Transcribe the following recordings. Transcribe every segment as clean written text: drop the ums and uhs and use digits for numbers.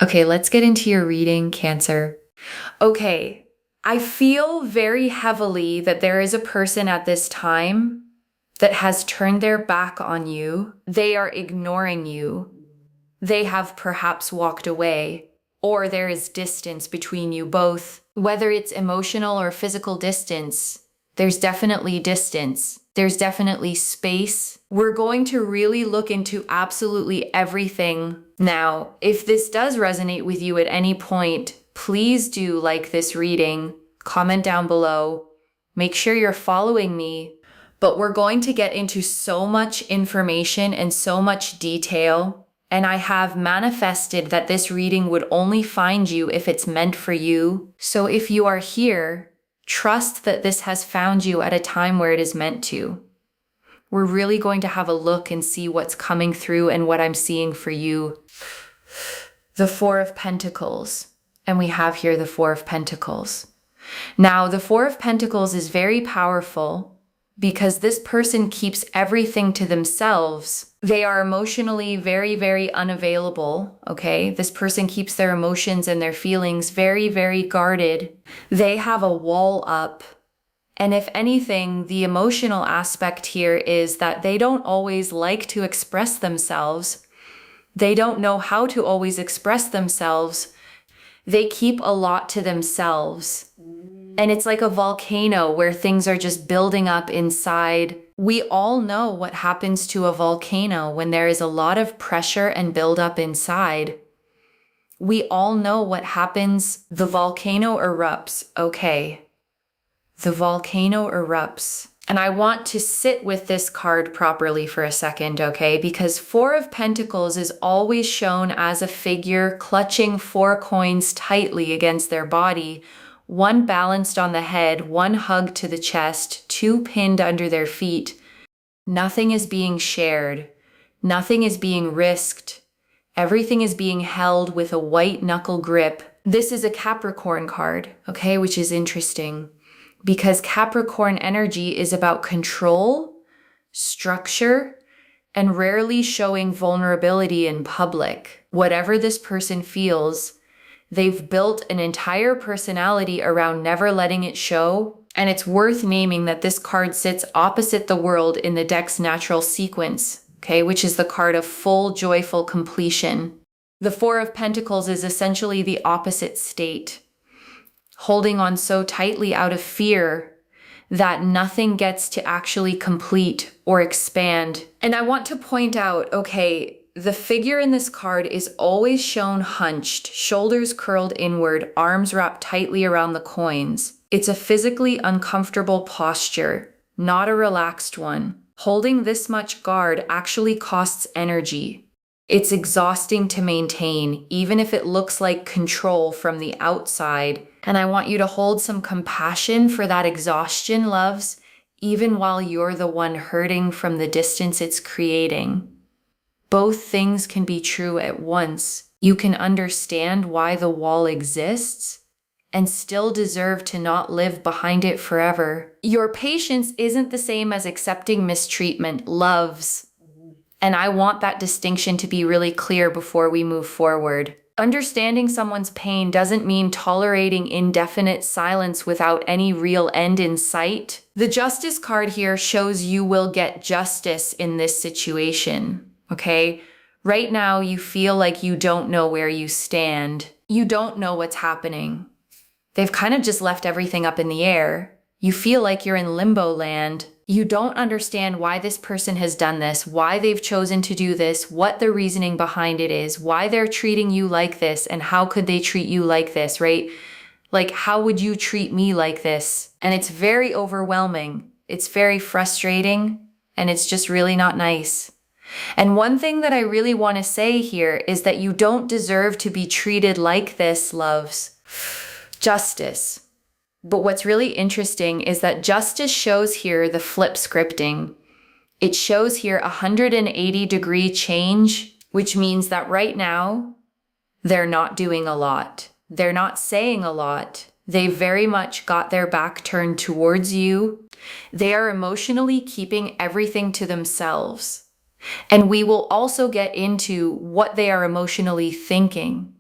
Okay, let's get into your reading, Cancer. Okay, I feel very heavily that there is a person at this time that has turned their back on you. They are ignoring you. They have perhaps walked away, or there is distance between you both. Whether it's emotional or physical distance, there's definitely distance. There's definitely space. We're going to really look into absolutely everything. Now, if this does resonate with you at any point, please do like this reading, comment down below, make sure you're following me. But we're going to get into so much information and so much detail. And I have manifested that this reading would only find you if it's meant for you. So if you are here, trust that this has found you at a time where it is meant to. We're really going to have a look and see what's coming through and what I'm seeing for you. The Four of Pentacles. And we have here the Four of Pentacles. Now, the Four of Pentacles is very powerful because this person keeps everything to themselves. They are emotionally very, very unavailable, okay? This person keeps their emotions and their feelings very, very guarded. They have a wall up. And if anything, the emotional aspect here is that they don't always like to express themselves. They don't know how to always express themselves. They keep a lot to themselves. And it's like a volcano where things are just building up inside. We all know what happens to a volcano when there is a lot of pressure and buildup inside. We all know what happens. The volcano erupts. Okay. The volcano erupts. And I want to sit with this card properly for a second, okay? Because Four of Pentacles is always shown as a figure clutching four coins tightly against their body. One balanced on the head, one hugged to the chest, two pinned under their feet. Nothing is being shared. Nothing is being risked. Everything is being held with a white knuckle grip. This is a Capricorn card, okay, which is interesting because Capricorn energy is about control, structure, and rarely showing vulnerability in public. Whatever this person feels, they've built an entire personality around never letting it show. And it's worth naming that this card sits opposite the World in the deck's natural sequence, okay, which is the card of full joyful completion. The Four of Pentacles is essentially the opposite state, holding on so tightly out of fear that nothing gets to actually complete or expand. And I want to point out, okay, the figure in this card is always shown hunched, shoulders curled inward, arms wrapped tightly around the coins. It's a physically uncomfortable posture, not a relaxed one. Holding this much guard actually costs energy. It's exhausting to maintain, even if it looks like control from the outside. And I want you to hold some compassion for that exhaustion, loves, even while you're the one hurting from the distance it's creating. Both things can be true at once. You can understand why the wall exists and still deserve to not live behind it forever. Your patience isn't the same as accepting mistreatment, loves. And I want that distinction to be really clear before we move forward. Understanding someone's pain doesn't mean tolerating indefinite silence without any real end in sight. The Justice card here shows you will get justice in this situation. Okay, right now you feel like you don't know where you stand. You don't know what's happening. They've kind of just left everything up in the air. You feel like you're in limbo land. You don't understand why this person has done this, why they've chosen to do this, what the reasoning behind it is, why they're treating you like this, and how could they treat you like this, right? Like, how would you treat me like this? And it's very overwhelming. It's very frustrating, and it's just really not nice. And one thing that I really want to say here is that you don't deserve to be treated like this, loves. Justice. But what's really interesting is that justice shows here the flip scripting. It shows here a 180-degree change, which means that right now, they're not doing a lot. They're not saying a lot. They very much got their back turned towards you. They are emotionally keeping everything to themselves. And we will also get into what they are emotionally thinking.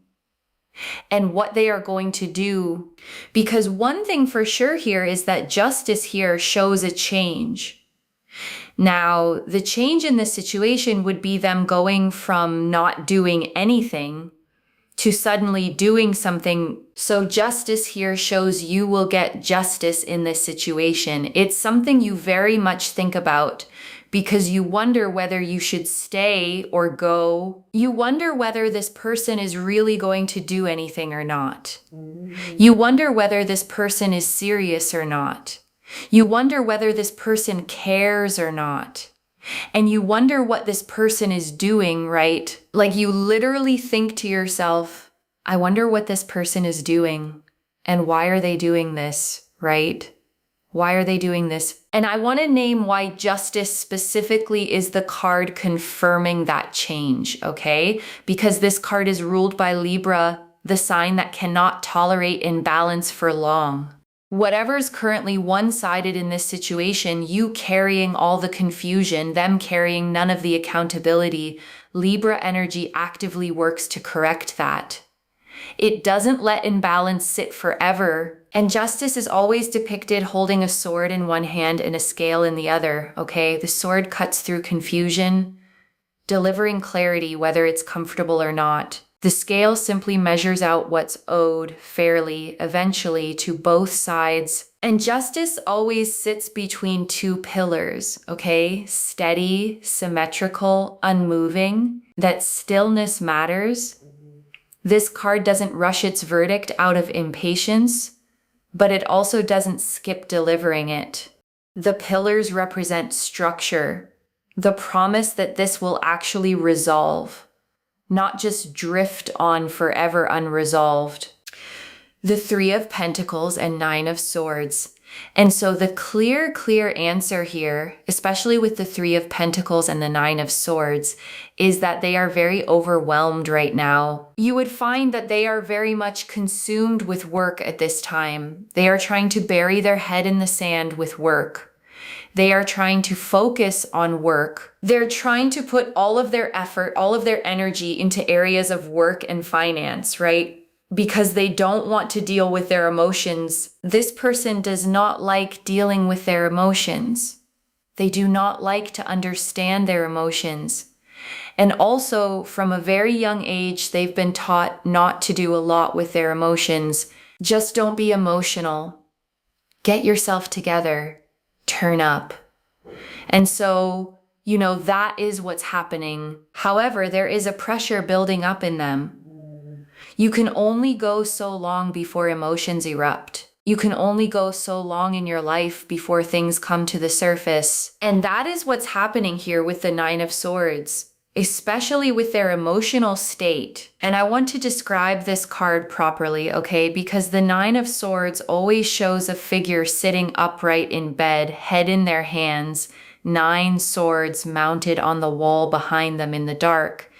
and what they are going to do. Because one thing for sure here is that justice here shows a change. Now, the change in this situation would be them going from not doing anything to suddenly doing something. So justice here shows you will get justice in this situation. It's something you very much think about because you wonder whether you should stay or go. You wonder whether this person is really going to do anything or not. You wonder whether this person is serious or not. You wonder whether this person cares or not. And you wonder what this person is doing, right? Like you literally think to yourself, I wonder what this person is doing and why are they doing this, right? Why are they doing this? And I want to name why justice specifically is the card confirming that change, okay? Because this card is ruled by Libra, the sign that cannot tolerate imbalance for long. Whatever's currently one-sided in this situation, you carrying all the confusion, them carrying none of the accountability, Libra energy actively works to correct that. It doesn't let imbalance sit forever. And justice is always depicted holding a sword in one hand and a scale in the other, okay? The sword cuts through confusion, delivering clarity whether it's comfortable or not. The scale simply measures out what's owed fairly, eventually, to both sides. And justice always sits between two pillars, okay? Steady, symmetrical, unmoving. That stillness matters. This card doesn't rush its verdict out of impatience, but it also doesn't skip delivering it. The pillars represent structure, the promise that this will actually resolve, not just drift on forever unresolved. The Three of Pentacles and Nine of Swords. And so the clear answer here, especially with the Three of Pentacles and the Nine of Swords, is that they are very overwhelmed right now. You would find that they are very much consumed with work at this time. They are trying to bury their head in the sand with work. They are trying to focus on work. They're trying to put all of their effort, all of their energy into areas of work and finance, right? Because they don't want to deal with their emotions. This person does not like dealing with their emotions. They do not like to understand their emotions. And also, from a very young age, they've been taught not to do a lot with their emotions. Just don't be emotional. Get yourself together. Turn up. And so, that is what's happening. However, there is a pressure building up in them. You can only go so long before emotions erupt. You can only go so long in your life before things come to the surface. And that is what's happening here with the Nine of Swords, especially with their emotional state. And I want to describe this card properly, okay? Because the Nine of Swords always shows a figure sitting upright in bed, head in their hands, 9 swords mounted on the wall behind them in the dark.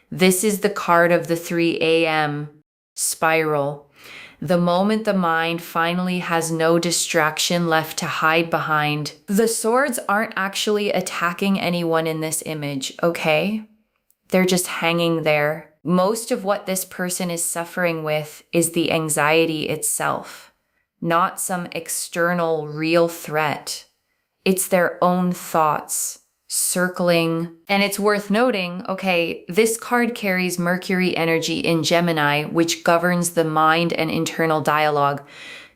This is the card of the 3 a.m. spiral. The moment the mind finally has no distraction left to hide behind. The swords aren't actually attacking anyone in this image, okay? They're just hanging there. Most of what this person is suffering with is the anxiety itself, not some external real threat. It's their own thoughts circling. And it's worth noting, okay, this card carries Mercury energy in Gemini, which governs the mind and internal dialogue.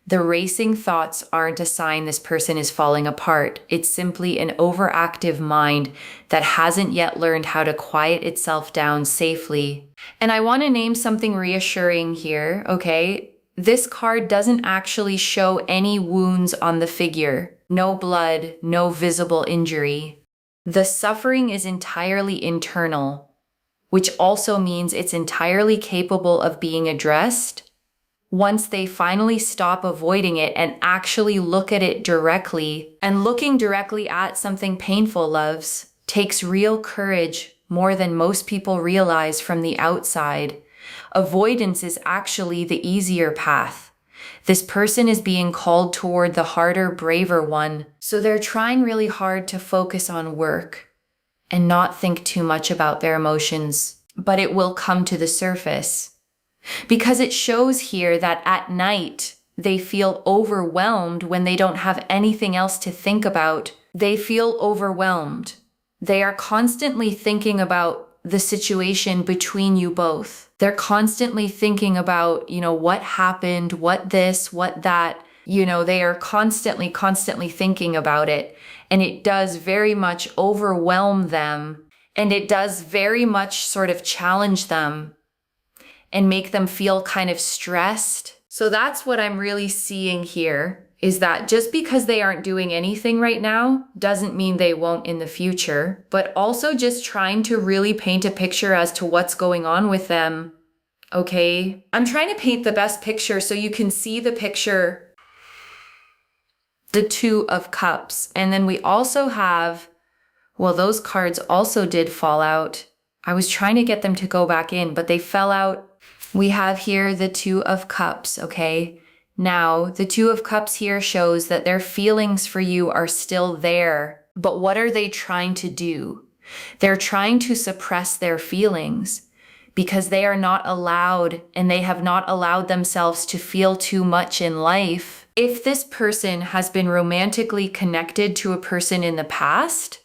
The racing thoughts aren't a sign this person is falling apart. It's simply an overactive mind that hasn't yet learned how to quiet itself down safely. And I want to name something reassuring here, okay? This card doesn't actually show any wounds on the figure. No blood, no visible injury. The suffering is entirely internal, which also means it's entirely capable of being addressed once they finally stop avoiding it and actually look at it directly. And looking directly at something painful, loves, takes real courage, more than most people realize from the outside. Avoidance is actually the easier path. This person is being called toward the harder, braver one. So they're trying really hard to focus on work and not think too much about their emotions. But it will come to the surface. because it shows here that at night they feel overwhelmed when they don't have anything else to think about. They feel overwhelmed. They are constantly thinking about the situation between you both. They're constantly thinking about, what happened, what this, what that. They are constantly thinking about it. And it does very much overwhelm them. And it does very much sort of challenge them and make them feel kind of stressed. So that's what I'm really seeing here, is that just because they aren't doing anything right now doesn't mean they won't in the future, but also just trying to really paint a picture as to what's going on with them. Okay? I'm trying to paint the best picture so you can see the picture. The Two of Cups. And then we also have, those cards also did fall out. I was trying to get them to go back in, but they fell out. We have here the Two of Cups, okay? Now, the Two of Cups here shows that their feelings for you are still there. But what are they trying to do? They're trying to suppress their feelings because they are not allowed, and they have not allowed themselves to feel too much in life. If this person has been romantically connected to a person in the past,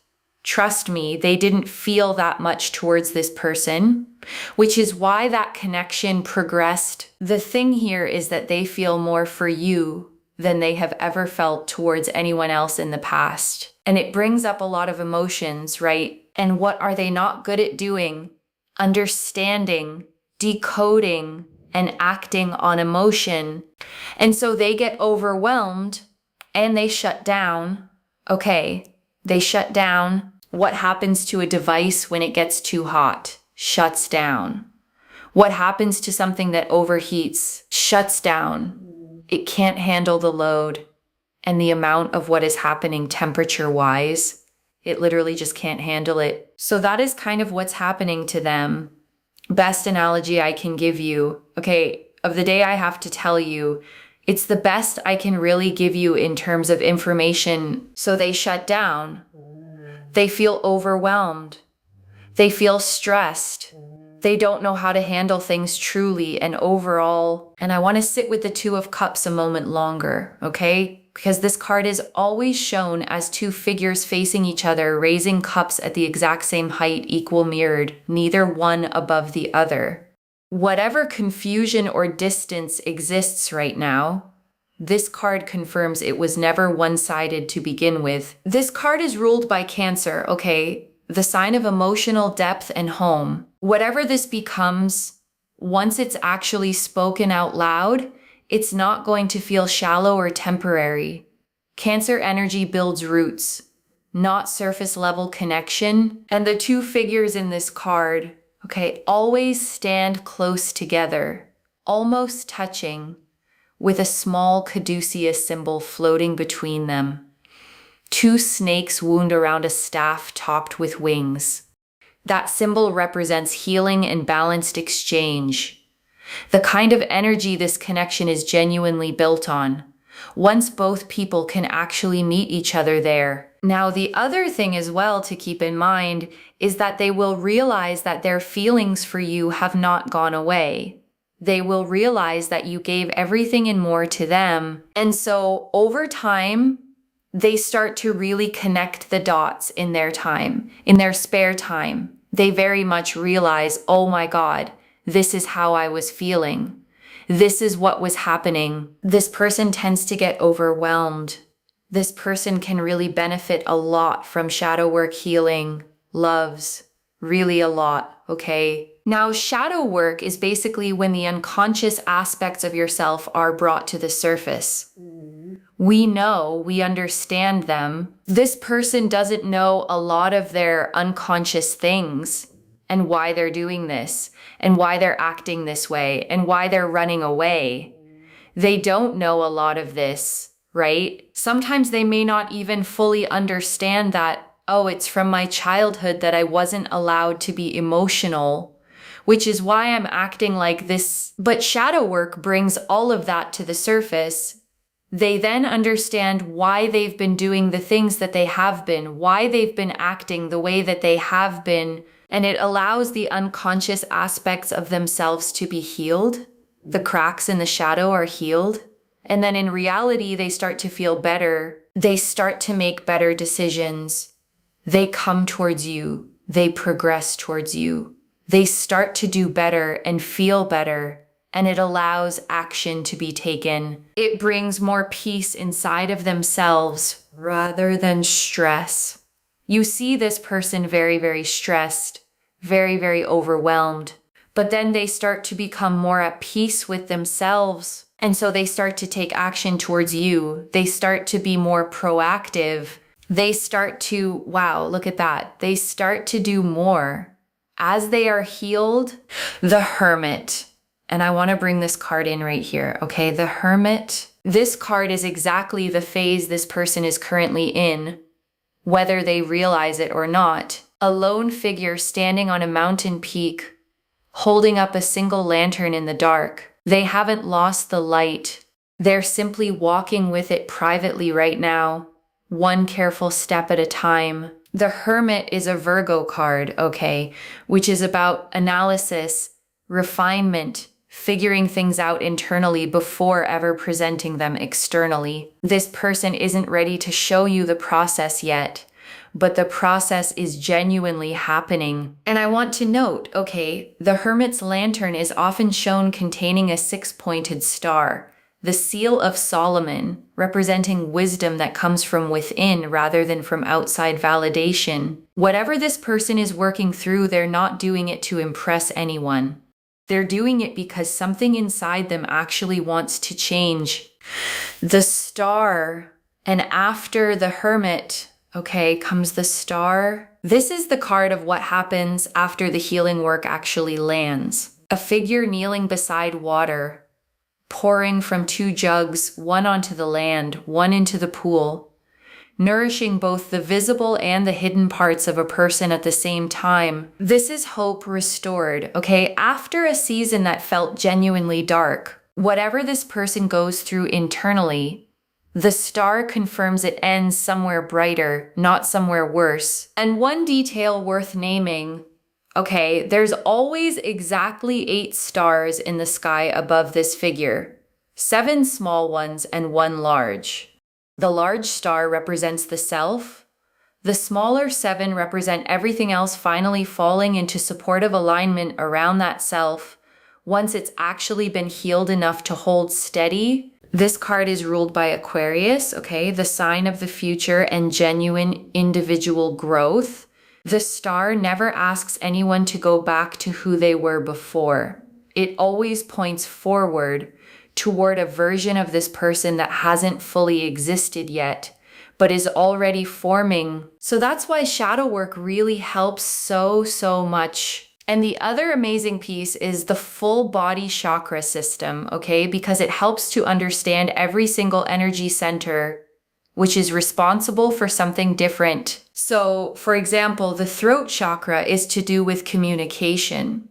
trust me, they didn't feel that much towards this person, which is why that connection progressed. The thing here is that they feel more for you than they have ever felt towards anyone else in the past. And it brings up a lot of emotions, right? And what are they not good at doing? Understanding, decoding, and acting on emotion. And so they get overwhelmed and they shut down. Okay, they shut down. What happens to a device when it gets too hot? Shuts down. What happens to something that overheats? Shuts down. It can't handle the load and the amount of what is happening temperature-wise. It literally just can't handle it. So that is kind of what's happening to them. Best analogy I can give you, okay, of the day I have to tell you, it's the best I can really give you in terms of information. So they shut down. They feel overwhelmed. They feel stressed. They don't know how to handle things truly and overall. And I want to sit with the Two of Cups a moment longer, okay? Because this card is always shown as two figures facing each other, raising cups at the exact same height, equal mirrored, neither one above the other. Whatever confusion or distance exists right now, this card confirms it was never one-sided to begin with. This card is ruled by Cancer, okay? The sign of emotional depth and home. Whatever this becomes, once it's actually spoken out loud, it's not going to feel shallow or temporary. Cancer energy builds roots, not surface level connection. And the two figures in this card, okay, always stand close together, almost touching, with a small caduceus symbol floating between them. Two snakes wound around a staff topped with wings. That symbol represents healing and balanced exchange. The kind of energy this connection is genuinely built on, once both people can actually meet each other there. Now, the other thing as well to keep in mind is that they will realize that their feelings for you have not gone away. They will realize that you gave everything and more to them. And so over time, they start to really connect the dots in their time, in their spare time. They very much realize, oh my God, this is how I was feeling. This is what was happening. This person tends to get overwhelmed. This person can really benefit a lot from shadow work healing, loves, really a lot, okay? Now, shadow work is basically when the unconscious aspects of yourself are brought to the surface. We know, we understand them. This person doesn't know a lot of their unconscious things and why they're doing this and why they're acting this way and why they're running away. They don't know a lot of this, right? Sometimes they may not even fully understand that, oh, it's from my childhood that I wasn't allowed to be emotional, which is why I'm acting like this. But shadow work brings all of that to the surface. They then understand why they've been doing the things that they have been, why they've been acting the way that they have been and it allows the unconscious aspects of themselves to be healed. The cracks in the shadow are healed. And then in reality, they start to feel better. They start to make better decisions. They come towards you. They progress towards you. They start to do better and feel better, and it allows action to be taken. It brings more peace inside of themselves rather than stress. You see this person very, very stressed, very, very overwhelmed, but then they start to become more at peace with themselves. And so they start to take action towards you. They start to be more proactive. They start to, wow, look at that. They start to do more. As they are healed, the Hermit. And I want to bring this card in right here, okay? The Hermit. This card is exactly the phase this person is currently in, whether they realize it or not. A lone figure standing on a mountain peak, holding up a single lantern in the dark. They haven't lost the light. They're simply walking with it privately right now, one careful step at a time. The Hermit is a Virgo card, okay, which is about analysis, refinement, figuring things out internally before ever presenting them externally. This person isn't ready to show you the process yet, but the process is genuinely happening. And I want to note, okay, the Hermit's lantern is often shown containing a six-pointed star, the seal of Solomon, representing wisdom that comes from within rather than from outside validation. Whatever this person is working through, they're not doing it to impress anyone. They're doing it because something inside them actually wants to change. The star, and after the Hermit, okay, comes the star. This is the card of what happens after the healing work actually lands. A figure kneeling beside water, pouring from two jugs, one onto the land, one into the pool, nourishing both the visible and the hidden parts of a person at the same time. This is hope restored, okay? After a season that felt genuinely dark, whatever this person goes through internally, the star confirms it ends somewhere brighter, not somewhere worse. And one detail worth naming, okay, there's always exactly 8 stars in the sky above this figure, 7 small ones and 1 large. The large star represents the self. The smaller 7 represent everything else finally falling into supportive alignment around that self once it's actually been healed enough to hold steady. This card is ruled by Aquarius, okay, the sign of the future and genuine individual growth. The star never asks anyone to go back to who they were before. It always points forward toward a version of this person that hasn't fully existed yet, but is already forming. So that's why shadow work really helps so much. And the other amazing piece is the full body chakra system, okay? Because it helps to understand every single energy center, which is responsible for something different. So, for example, the throat chakra is to do with communication.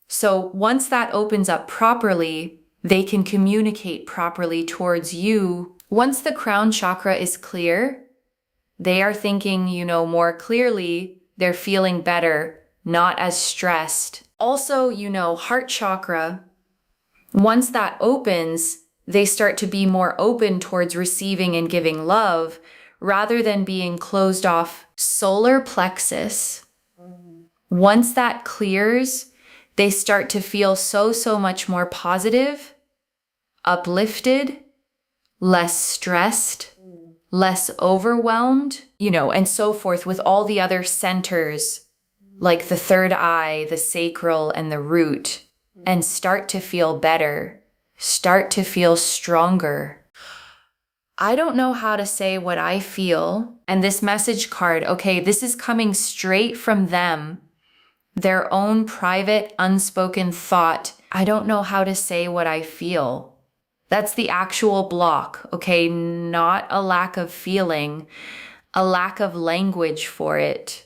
So once that opens up properly, they can communicate properly towards you. Once the crown chakra is clear, they are thinking, more clearly, they're feeling better, not as stressed. Also, heart chakra, once that opens, they start to be more open towards receiving and giving love rather than being closed off. Solar plexus, once that clears, they start to feel so much more positive, uplifted, less stressed, less overwhelmed, and so forth with all the other centers like the third eye, the sacral, and the root, and start to feel better, start to feel stronger. I don't know how to say what I feel. And this message card, okay, this is coming straight from them, their own private, unspoken thought. I don't know how to say what I feel. That's the actual block, okay? Not a lack of feeling, a lack of language for it.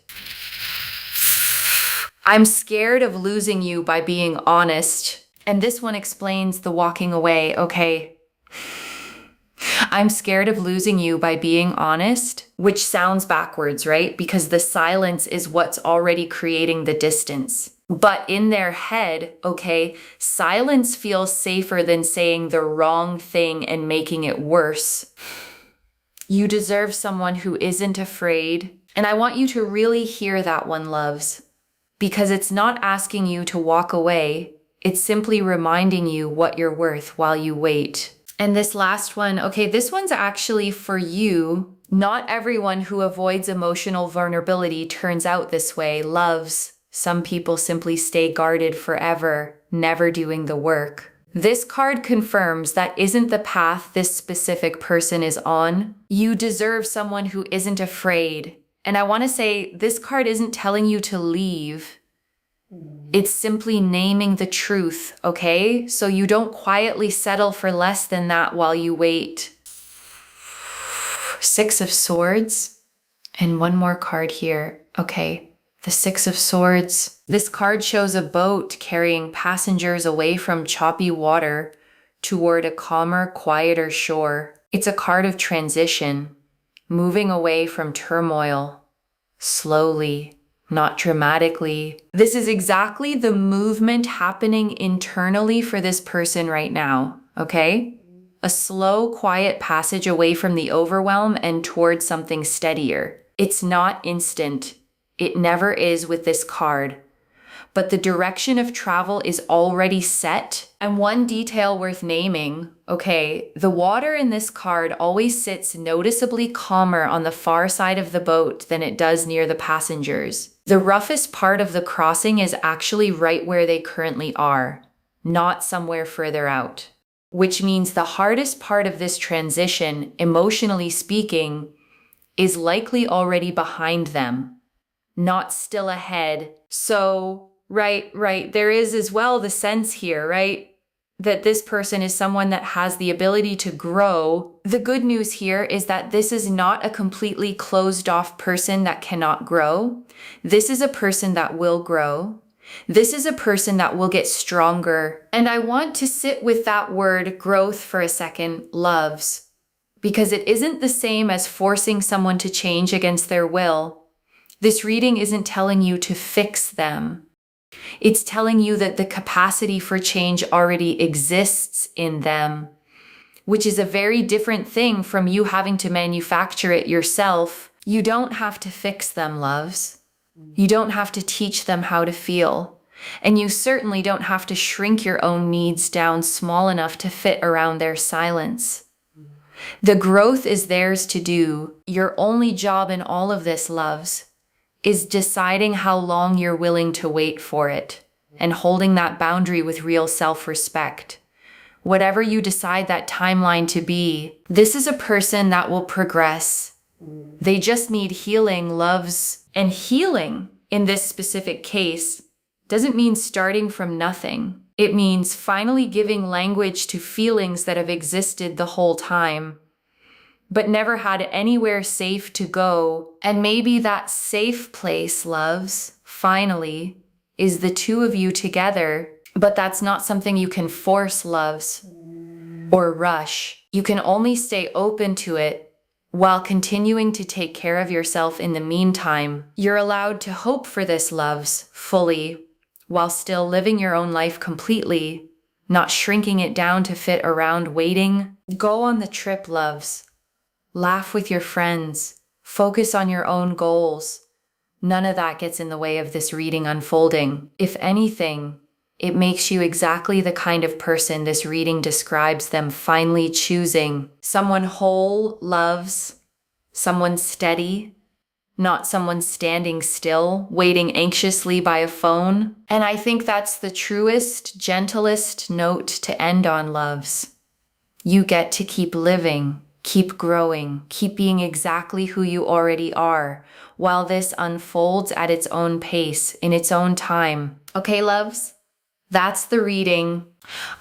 I'm scared of losing you by being honest. And this one explains the walking away, okay? I'm scared of losing you by being honest, which sounds backwards, right? Because the silence is what's already creating the distance. But in their head, okay, silence feels safer than saying the wrong thing and making it worse. You deserve someone who isn't afraid. And I want you to really hear that one, loves, because it's not asking you to walk away. It's simply reminding you what you're worth while you wait. And this last one, okay, this one's actually for you. Not everyone who avoids emotional vulnerability turns out this way, loves. Some people simply stay guarded forever, never doing the work. This card confirms that isn't the path this specific person is on. You deserve someone who isn't afraid. And I want to say this card isn't telling you to leave. It's simply naming the truth, okay? So you don't quietly settle for less than that while you wait. Six of Swords. And one more card here. Okay. The Six of Swords. This card shows a boat carrying passengers away from choppy water toward a calmer, quieter shore. It's a card of transition, moving away from turmoil, slowly, not dramatically. This is exactly the movement happening internally for this person right now, okay? A slow, quiet passage away from the overwhelm and towards something steadier. It's not instant. It never is with this card, but the direction of travel is already set. And one detail worth naming, okay, the water in this card always sits noticeably calmer on the far side of the boat than it does near the passengers. The roughest part of the crossing is actually right where they currently are, not somewhere further out, which means the hardest part of this transition, emotionally speaking, is likely already behind them, not still ahead. So, right, there is as well the sense here, right, that this person is someone that has the ability to grow. The good news here is that this is not a completely closed off person that cannot grow. This is a person that will grow. This is a person that will get stronger. And I want to sit with that word growth for a second, loves, because it isn't the same as forcing someone to change against their will. This reading isn't telling you to fix them. It's telling you that the capacity for change already exists in them, which is a very different thing from you having to manufacture it yourself. You don't have to fix them, loves. You don't have to teach them how to feel. And you certainly don't have to shrink your own needs down small enough to fit around their silence. The growth is theirs to do. Your only job in all of this, loves, is deciding how long you're willing to wait for it and holding that boundary with real self-respect. Whatever you decide that timeline to be, this is a person that will progress. They just need healing, loves. And healing, in this specific case, doesn't mean starting from nothing. It means finally giving language to feelings that have existed the whole time, but never had anywhere safe to go. And maybe that safe place, loves, finally, is the two of you together. But that's not something you can force, loves, or rush. You can only stay open to it while continuing to take care of yourself in the meantime. You're allowed to hope for this, loves, fully, while still living your own life completely, not shrinking it down to fit around waiting. Go on the trip, loves. Laugh with your friends. Focus on your own goals. None of that gets in the way of this reading unfolding. If anything, it makes you exactly the kind of person this reading describes them finally choosing. Someone whole, loves. Someone steady. Not someone standing still, waiting anxiously by a phone. And I think that's the truest, gentlest note to end on, loves. You get to keep living. Keep growing, keep being exactly who you already are, while this unfolds at its own pace, in its own time. Okay, loves? That's the reading.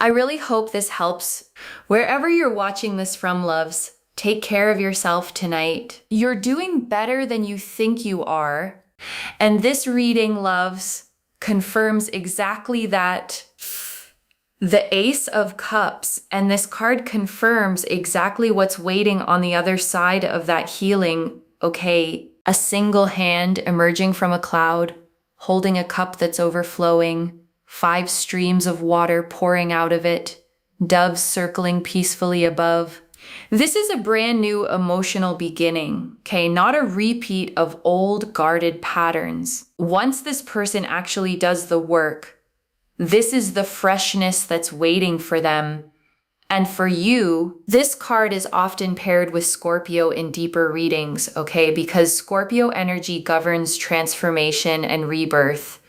I really hope this helps. Wherever you're watching this from, loves, take care of yourself tonight. You're doing better than you think you are. And this reading, loves, confirms exactly that. the Ace of Cups, and this card confirms exactly what's waiting on the other side of that healing. Okay, a single hand emerging from a cloud, holding a cup that's overflowing, 5 streams of water pouring out of it, doves circling peacefully above. This is a brand new emotional beginning, okay? Not a repeat of old guarded patterns. Once this person actually does the work, this is the freshness that's waiting for them. And for you, this card is often paired with Scorpio in deeper readings, okay? Because Scorpio energy governs transformation and rebirth.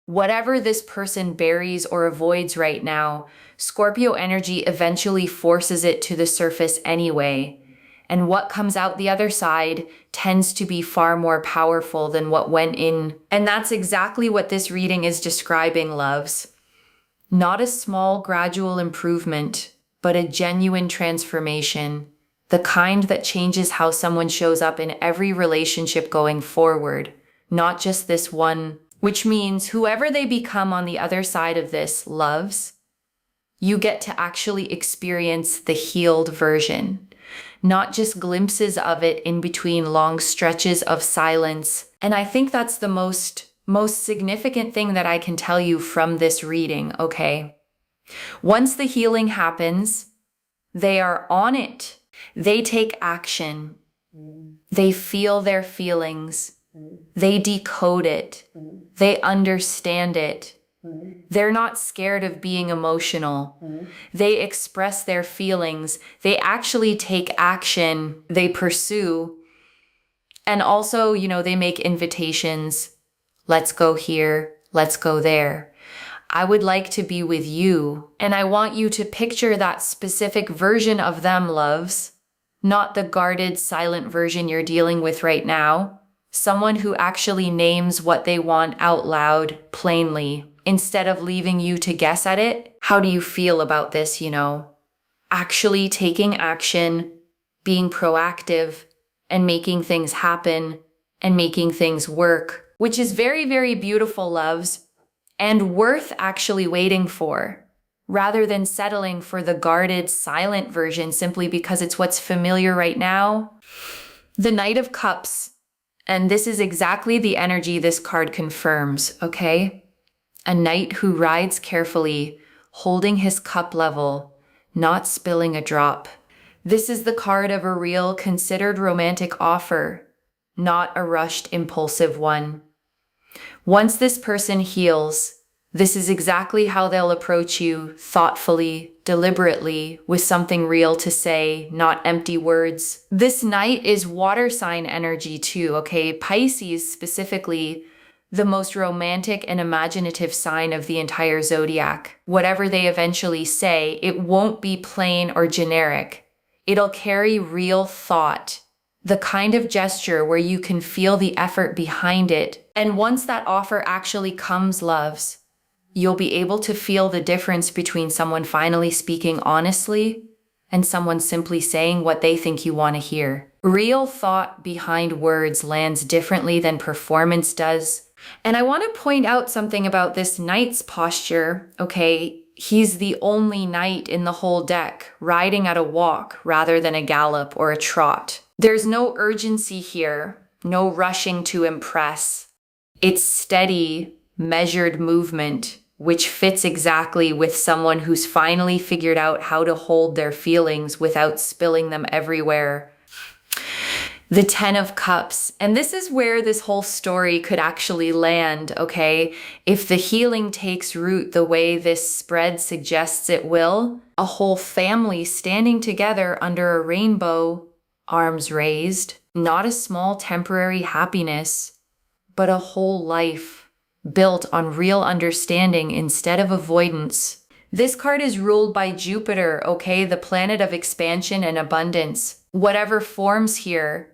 Whatever this person buries or avoids right now, Scorpio energy eventually forces it to the surface anyway. And what comes out the other side tends to be far more powerful than what went in. And that's exactly what this reading is describing, loves. Not a small gradual improvement, but a genuine transformation. The kind that changes how someone shows up in every relationship going forward, not just this one. Which means whoever they become on the other side of this, loves, you get to actually experience the healed version, not just glimpses of it in between long stretches of silence. And I think that's the most significant thing that I can tell you from this reading, okay? Once the healing happens, they are on it. They take action. They feel their feelings. They decode it. They understand it. They're not scared of being emotional. They express their feelings. They actually take action. They pursue. And also, they make invitations. Let's go here. Let's go there. I would like to be with you. And I want you to picture that specific version of them, loves. Not the guarded, silent version you're dealing with right now. Someone who actually names what they want out loud, plainly, instead of leaving you to guess at it. How do you feel about this, Actually taking action, being proactive, and making things happen, and making things work, which is very, very beautiful, loves, and worth actually waiting for, rather than settling for the guarded, silent version simply because it's what's familiar right now. The Knight of Cups. And this is exactly the energy this card confirms, okay? A knight who rides carefully, holding his cup level, not spilling a drop. This is the card of a real, considered romantic offer, not a rushed, impulsive one. Once this person heals, this is exactly how they'll approach you, thoughtfully, deliberately, with something real to say, not empty words. This knight is water sign energy too, okay? Pisces specifically, the most romantic and imaginative sign of the entire zodiac. Whatever they eventually say, it won't be plain or generic. It'll carry real thought, the kind of gesture where you can feel the effort behind it. And once that offer actually comes, loves, you'll be able to feel the difference between someone finally speaking honestly and someone simply saying what they think you want to hear. Real thought behind words lands differently than performance does. And I want to point out something about this knight's posture, okay? He's the only knight in the whole deck, riding at a walk rather than a gallop or a trot. There's no urgency here, no rushing to impress. It's steady, measured movement, which fits exactly with someone who's finally figured out how to hold their feelings without spilling them everywhere. The Ten of Cups. And this is where this whole story could actually land, okay? If the healing takes root the way this spread suggests it will, a whole family standing together under a rainbow, arms raised, not a small temporary happiness, but a whole life built on real understanding instead of avoidance. This card is ruled by Jupiter, okay? The planet of expansion and abundance. Whatever forms here,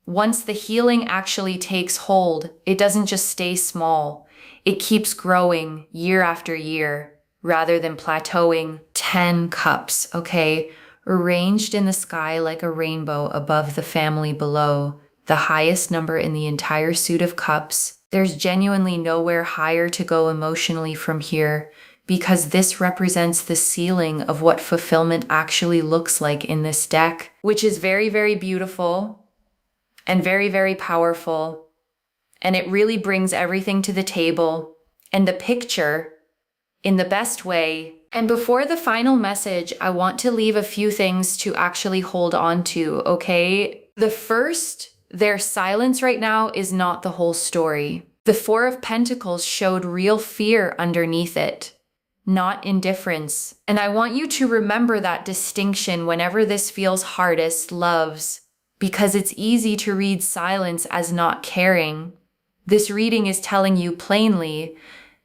once the healing actually takes hold, it doesn't just stay small. It keeps growing year after year, rather than plateauing. 10 cups, okay? Arranged in the sky like a rainbow above the family below. The highest number in the entire suit of cups. There's genuinely nowhere higher to go emotionally from here, because this represents the ceiling of what fulfillment actually looks like in this deck, which is very, very beautiful and very, very powerful. And it really brings everything to the table and the picture in the best way. And before the final message, I want to leave a few things to actually hold on to, okay? The first, their silence right now is not the whole story. The Four of Pentacles showed real fear underneath it, not indifference. And I want you to remember that distinction whenever this feels hardest, loves, because it's easy to read silence as not caring. This reading is telling you plainly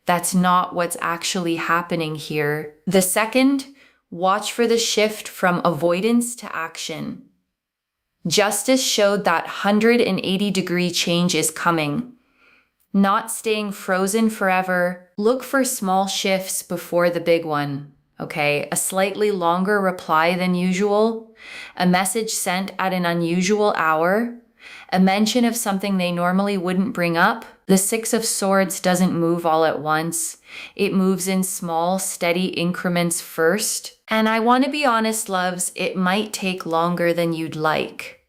that's not what's actually happening here. The second, watch for the shift from avoidance to action. Justice showed that 180-degree change is coming. Not staying frozen forever. Look for small shifts before the big one, okay? A slightly longer reply than usual, a message sent at an unusual hour, a mention of something they normally wouldn't bring up. The Six of Swords doesn't move all at once. It moves in small, steady increments first. And I want to be honest, loves, it might take longer than you'd like.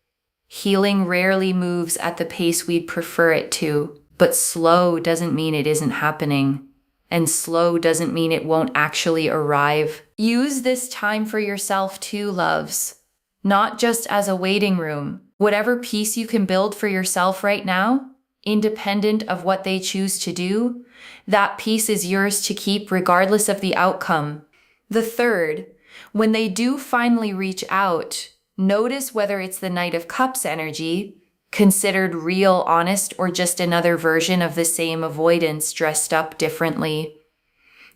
Healing rarely moves at the pace we'd prefer it to, but slow doesn't mean it isn't happening. And slow doesn't mean it won't actually arrive. Use this time for yourself too, loves. Not just as a waiting room. Whatever peace you can build for yourself right now, independent of what they choose to do, that peace is yours to keep regardless of the outcome. The third, when they do finally reach out, notice whether it's the Knight of Cups energy, considered real, honest, or just another version of the same avoidance dressed up differently.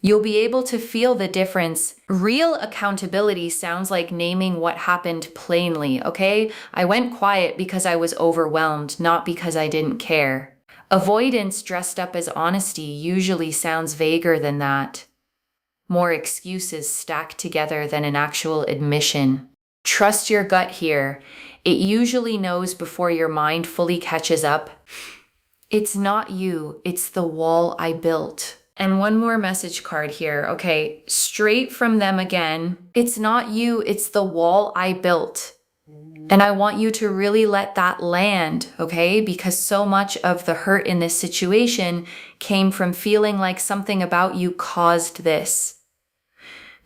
You'll be able to feel the difference. Real accountability sounds like naming what happened plainly, okay? I went quiet because I was overwhelmed, not because I didn't care. Avoidance dressed up as honesty usually sounds vaguer than that. More excuses stacked together than an actual admission. Trust your gut here. It usually knows before your mind fully catches up. It's not you, it's the wall I built. And one more message card here, okay? Straight from them again. It's not you, it's the wall I built. And I want you to really let that land, okay? Because so much of the hurt in this situation came from feeling like something about you caused this.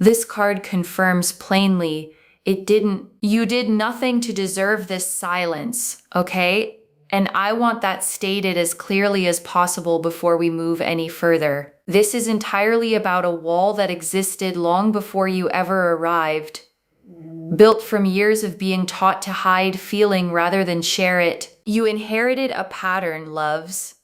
This card confirms plainly you did nothing to deserve this silence, okay? And I want that stated as clearly as possible before we move any further. This is entirely about a wall that existed long before you ever arrived. Built from years of being taught to hide feeling rather than share it. You inherited a pattern, loves,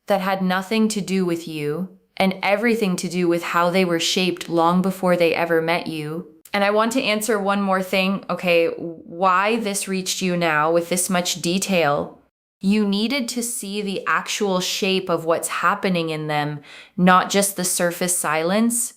that had nothing to do with you and everything to do with how they were shaped long before they ever met you. And I want to answer one more thing, okay, why this reached you now with this much detail. You needed to see the actual shape of what's happening in them, not just the surface silence,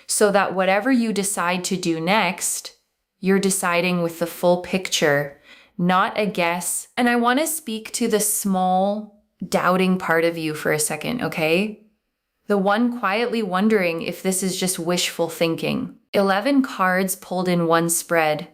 so that whatever you decide to do next, you're deciding with the full picture, not a guess. And I want to speak to the small, doubting part of you for a second, okay? The one quietly wondering if this is just wishful thinking. 11 cards pulled in one spread,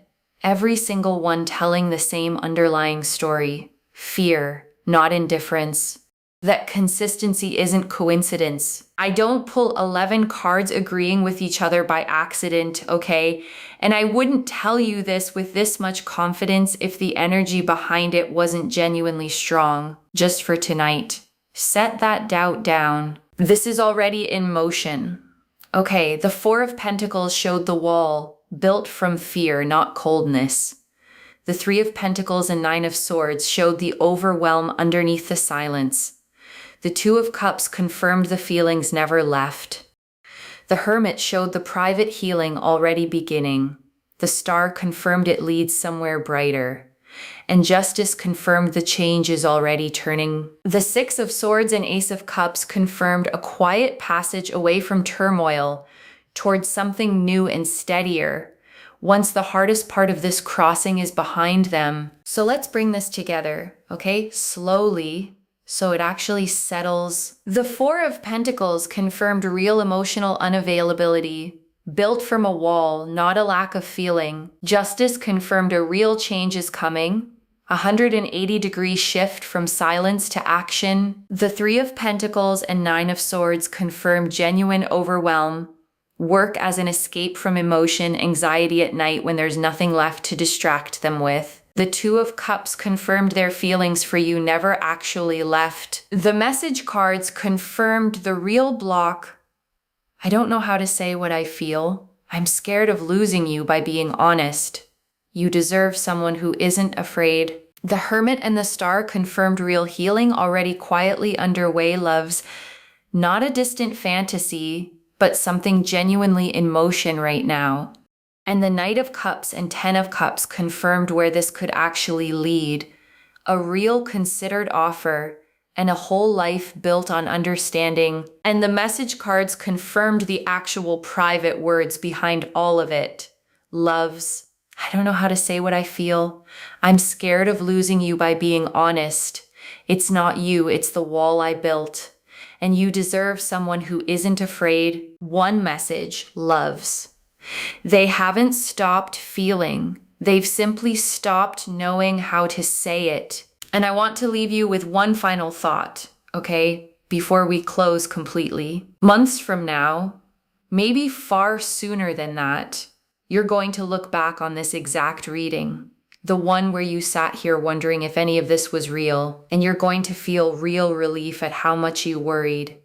every single one telling the same underlying story. Fear, not indifference. That consistency isn't coincidence. I don't pull 11 cards agreeing with each other by accident, okay? And I wouldn't tell you this with this much confidence if the energy behind it wasn't genuinely strong. Just for tonight. Set that doubt down. This is already in motion. Okay, the Four of Pentacles showed the wall, built from fear, not coldness. The Three of Pentacles and Nine of Swords showed the overwhelm underneath the silence. The Two of Cups confirmed the feelings never left. The Hermit showed the private healing already beginning. The Star confirmed it leads somewhere brighter. And Justice confirmed the change is already turning. The Six of Swords and Ace of Cups confirmed a quiet passage away from turmoil towards something new and steadier, once the hardest part of this crossing is behind them. So let's bring this together, okay? Slowly, So it actually settles. The Four of Pentacles confirmed real emotional unavailability, built from a wall, not a lack of feeling. Justice confirmed a real change is coming. 180-degree shift from silence to action. The Three of Pentacles and Nine of Swords confirmed genuine overwhelm. Work as an escape from emotion, anxiety at night when there's nothing left to distract them with. The Two of Cups confirmed their feelings for you never actually left. The message cards confirmed the real block. I don't know how to say what I feel. I'm scared of losing you by being honest. You deserve someone who isn't afraid. The Hermit and the Star confirmed real healing already quietly underway, loves. Not a distant fantasy, but something genuinely in motion right now. And the Knight of Cups and Ten of Cups confirmed where this could actually lead. A real considered offer and a whole life built on understanding. And the message cards confirmed the actual private words behind all of it. Loves, I don't know how to say what I feel. I'm scared of losing you by being honest. It's not you, it's the wall I built. And you deserve someone who isn't afraid. One message, loves. They haven't stopped feeling. They've simply stopped knowing how to say it. And I want to leave you with one final thought, okay, before we close completely. Months from now, maybe far sooner than that, you're going to look back on this exact reading, the one where you sat here wondering if any of this was real, and you're going to feel real relief at how much you worried.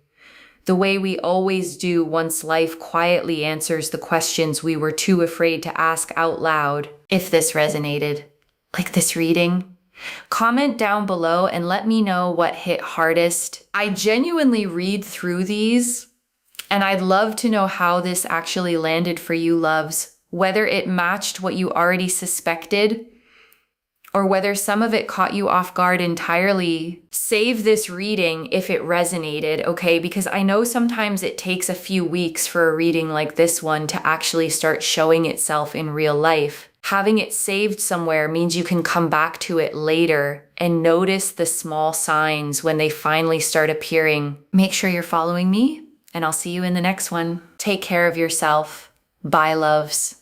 The way we always do once life quietly answers the questions we were too afraid to ask out loud. If this resonated, like this reading, comment down below and let me know what hit hardest. I genuinely read through these, and I'd love to know how this actually landed for you, loves, whether it matched what you already suspected, or whether some of it caught you off guard entirely. Save this reading if it resonated, okay? Because I know sometimes it takes a few weeks for a reading like this one to actually start showing itself in real life. Having it saved somewhere means you can come back to it later and notice the small signs when they finally start appearing. Make sure you're following me, and I'll see you in the next one. Take care of yourself. Bye, loves.